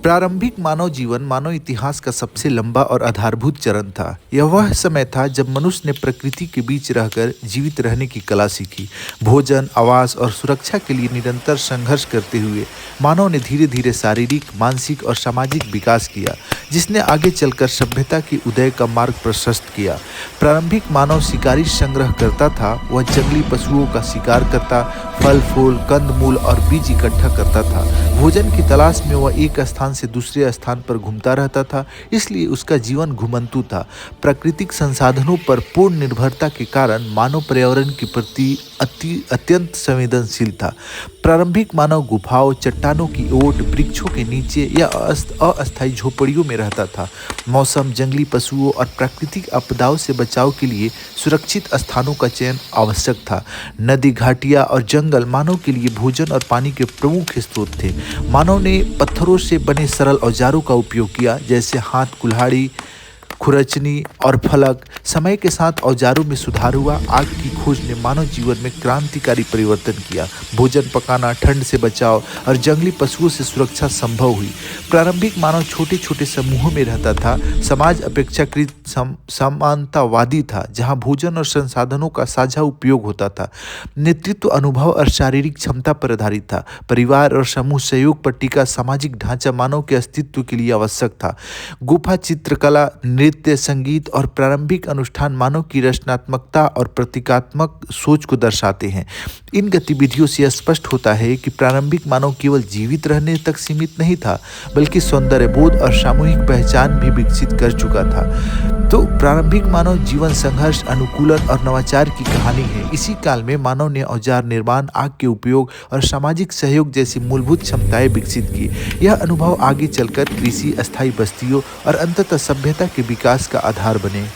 प्रारंभिक मानव जीवन मानव इतिहास का सबसे लंबा और आधारभूत चरण था। यह वह समय था जब मनुष्य ने प्रकृति के बीच रहकर जीवित रहने की कला सीखी। भोजन, आवास और सुरक्षा के लिए निरंतर संघर्ष करते हुए मानव ने धीरे धीरे शारीरिक, मानसिक और सामाजिक विकास किया, जिसने आगे चलकर सभ्यता के उदय का मार्ग प्रशस्त किया। प्रारंभिक मानव शिकारी संग्रह करता था। वह जंगली पशुओं का शिकार करता, फल फूल, कंदमूल और बीज इकट्ठा करता था। भोजन की तलाश में वह एक स्थान से दूसरे स्थान पर घूमता रहता था, इसलिए उसका जीवन घुमंतु था। प्राकृतिक संसाधनों पर पूर्ण निर्भरता के कारण मानव पर्यावरण के प्रति अत्यंत संवेदनशील था। प्रारंभिक मानव गुफाओं, चट्टानों की ओट, वृक्षों के नीचे या अस्थायी झोपड़ियों में रहता था। मौसम, जंगली पशुओं और प्राकृतिक आपदाओं से बचाव के लिए सुरक्षित स्थानों का चयन आवश्यक था। नदी, घाटियां और जंगल मानव के लिए भोजन और पानी के प्रमुख स्रोत थे। मानव ने पत्थरों से बने सरल औजारों का उपयोग किया, जैसे हाथ, कुल्हाड़ी, खुरचनी और फलक। समय के साथ औजारों में सुधार हुआ। आग की खोज ने मानव जीवन में क्रांतिकारी परिवर्तन किया। भोजन पकाना, ठंड से बचाव और जंगली पशुओं से सुरक्षा संभव हुई। प्रारंभिक मानव छोटे छोटे समूहों में रहता था। समाज अपेक्षाकृत समानतावादी था, जहां भोजन और संसाधनों का साझा उपयोग होता था। नेतृत्व, अनुभव और शारीरिक क्षमता पर आधारित था। परिवार और समूह सहयोग पर टिका सामाजिक ढांचा मानव के अस्तित्व के लिए आवश्यक था। गुफा चित्रकला, नृत्य, संगीत और प्रारंभिक अनुष्ठान मानव की रचनात्मकता और प्रतीकात्मक सोच को दर्शाते हैं। इन गतिविधियों से स्पष्ट होता है कि प्रारंभिक मानव केवल जीवित रहने तक सीमित नहीं था, बल्कि सौंदर्यबोध और सामूहिक पहचान भी विकसित कर चुका था। तो प्रारंभिक मानव जीवन संघर्ष, अनुकूलन और नवाचार की कहानी है। इसी काल में मानव ने औजार निर्माण, आग के उपयोग और सामाजिक सहयोग जैसी मूलभूत क्षमताएं विकसित की। यह अनुभव आगे चलकर कृषि, अस्थायी बस्तियों और अंततः सभ्यता के विकास का आधार बने।